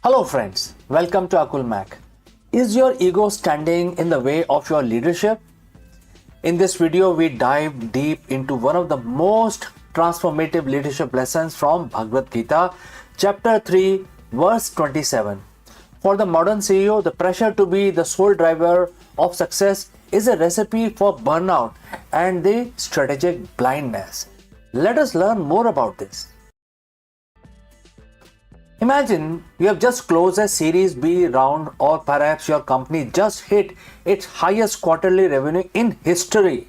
Hello friends, welcome to Akulmach. Is your ego standing in the way of your leadership? In this video, we dive deep into one of the most transformative leadership lessons from Bhagavad Gita, chapter 3, verse 27. For the modern CEO, the pressure to be the sole driver of success is a recipe for burnout and the strategic blindness. Let us learn more about this. Imagine you have just closed a Series B round, or perhaps your company just hit its highest quarterly revenue in history.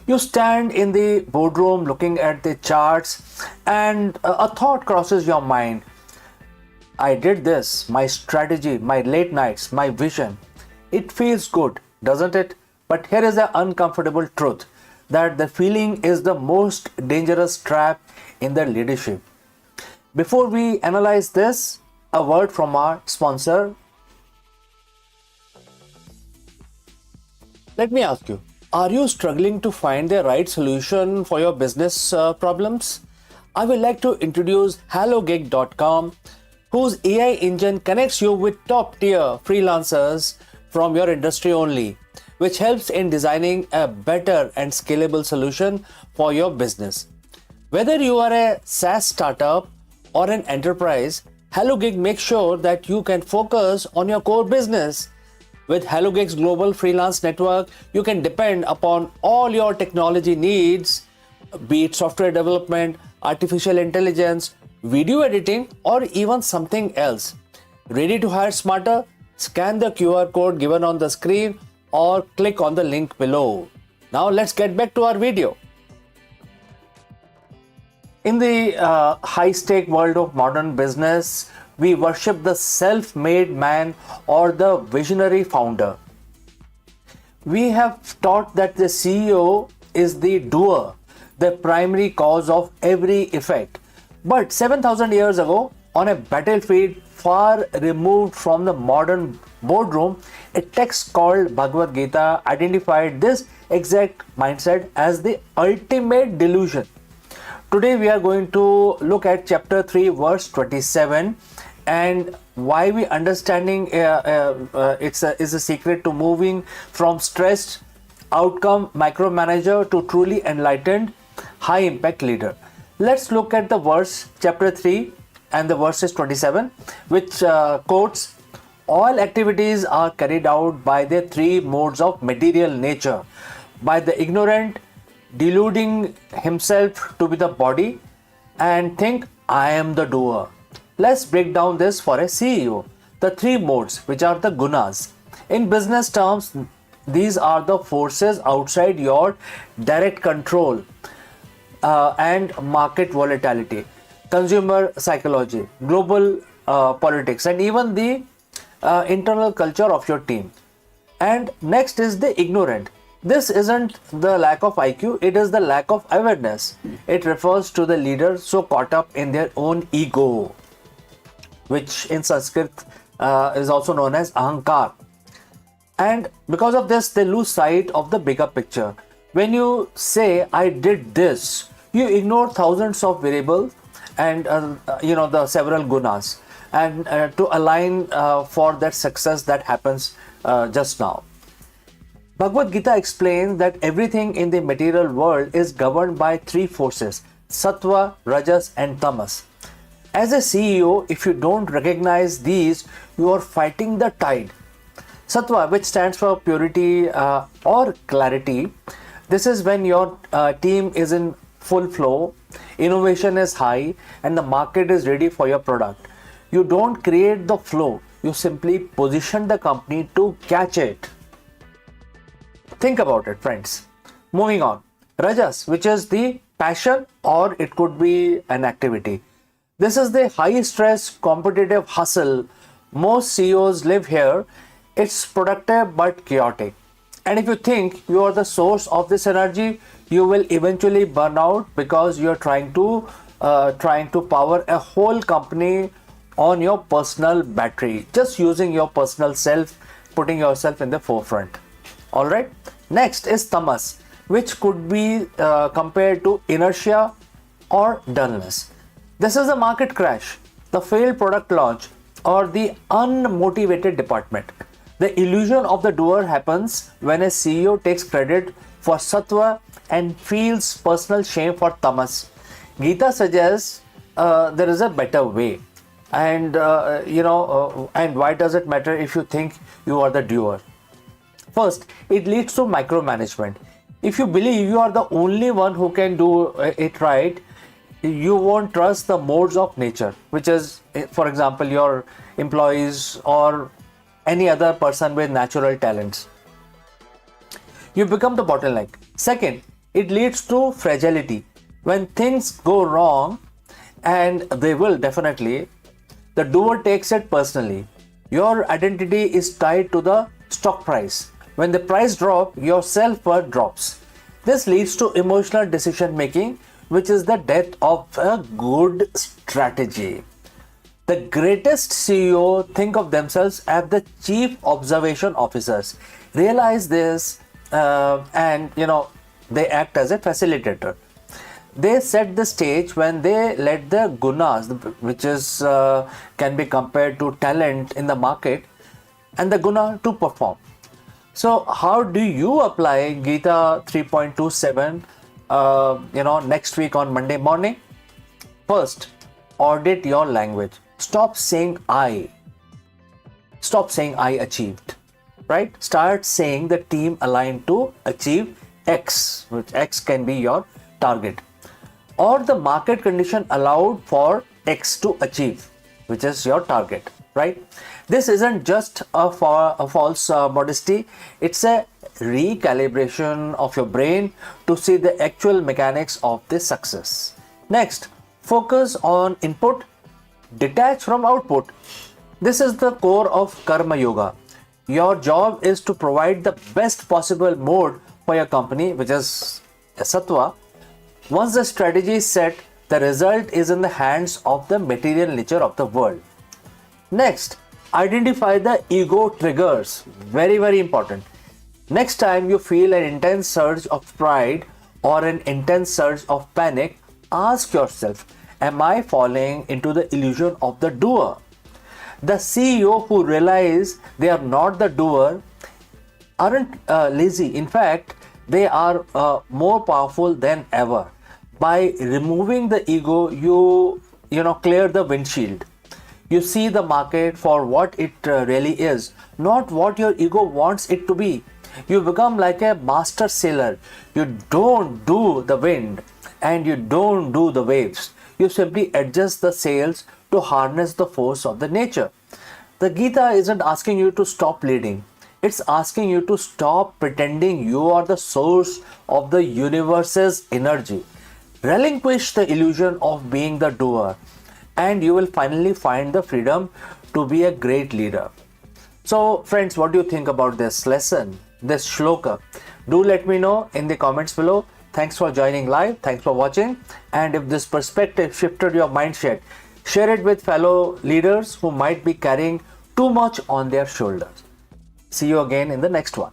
You stand in the boardroom looking at the charts, and a thought crosses your mind. I did this, my strategy, my late nights, my vision. It feels good, doesn't it? But here is the uncomfortable truth that the feeling is the most dangerous trap in the leadership. Before we analyze this, a word from our sponsor. Let me ask you, are you struggling to find the right solution for your business problems? I would like to introduce HelloGig.com, whose AI engine connects you with top-tier freelancers from your industry only, which helps in designing a better and scalable solution for your business. Whether you are a SaaS startup or an enterprise, HelloGig makes sure that you can focus on your core business. With HelloGig's global freelance network, you can depend upon all your technology needs, be it software development, artificial intelligence, video editing, or even something else. Ready to hire smarter? Scan the QR code given on the screen or click on the link below. Now let's get back to our video. In the high-stake world of modern business, we worship the self-made man or the visionary founder. We have taught that the CEO is the doer, the primary cause of every effect. But 7,000 years ago, on a battlefield far removed from the modern boardroom, a text called Bhagavad Gita identified this exact mindset as the ultimate delusion. Today we are going to look at chapter 3 verse 27 and why we understanding is a secret to moving from stressed outcome micromanager to truly enlightened high impact leader. Let's look at the verse chapter 3 and the verses 27, which quotes, all activities are carried out by the three modes of material nature, by the ignorant deluding himself to be the body and think I am the doer. Let's break down this for a CEO. The three modes, which are the gunas. In business terms, these are the forces outside your direct control and market volatility, consumer psychology, global politics, and even the internal culture of your team. And next is the ignorant. This isn't the lack of IQ, it is the lack of awareness. It refers to the leader so caught up in their own ego, which in Sanskrit is also known as ahankar. And because of this, they lose sight of the bigger picture. When you say, I did this, you ignore thousands of variables and the several gunas and to align for that success that happens just now. Bhagavad Gita explains that everything in the material world is governed by three forces, sattva, rajas and tamas. As a CEO, if you don't recognize these, you are fighting the tide. Sattva, which stands for purity or clarity, this is when your team is in full flow, innovation is high and the market is ready for your product. You don't create the flow, you simply position the company to catch it. Think about it, friends. Moving on. Rajas, which is the passion or it could be an activity. This is the high stress competitive hustle. Most CEOs live here. It's productive but chaotic. And if you think you are the source of this energy, you will eventually burn out because you are trying to power a whole company on your personal battery, just using your personal self, putting yourself in the forefront. All right. Next is tamas, which could be compared to inertia or dullness. This is a market crash, the failed product launch, or the unmotivated department. The illusion of the doer happens when a CEO takes credit for sattva and feels personal shame for tamas. Gita suggests there is a better way. And and why does it matter if you think you are the doer? First, it leads to micromanagement. If you believe you are the only one who can do it right, you won't trust the modes of nature, which is, for example, your employees or any other person with natural talents. You become the bottleneck. Second, it leads to fragility. When things go wrong, and they will definitely, the doer takes it personally. Your identity is tied to the stock price. When the price drops, your self-worth drops. This leads to emotional decision making, which is the death of a good strategy. The greatest CEO think of themselves as the chief observation officers. Realize this, and they act as a facilitator. They set the stage when they let the gunas, which is can be compared to talent in the market, and the guna to perform. So how do you apply Gita 3.27 next week on Monday morning? First, audit your language. Stop saying I achieved, right? Start saying the team aligned to achieve X, which X can be your target, or the market condition allowed for X to achieve, which is your target, right? This isn't just a false modesty, it's a recalibration of your brain to see the actual mechanics of this success. Next, focus on input, detach from output. This is the core of Karma Yoga. Your job is to provide the best possible mode for your company, which is a sattva. Once the strategy is set, the result is in the hands of the material nature of the world. Next, identify the ego triggers. Very, very important. Next time you feel an intense surge of pride or an intense surge of panic, ask yourself, am I falling into the illusion of the doer? The CEO who realize they are not the doer aren't lazy. In fact, they are more powerful than ever. By removing the ego, you clear the windshield. You see the market for what it really is, not what your ego wants it to be. You become like a master sailor. You don't do the wind and you don't do the waves. You simply adjust the sails to harness the force of the nature. The Gita isn't asking you to stop leading. It's asking you to stop pretending you are the source of the universe's energy. Relinquish the illusion of being the doer, and you will finally find the freedom to be a great leader. So friends, what do you think about this lesson, this shloka? Do let me know in the comments below. Thanks for joining live. Thanks for watching. And if this perspective shifted your mindset, share it with fellow leaders who might be carrying too much on their shoulders. See you again in the next one.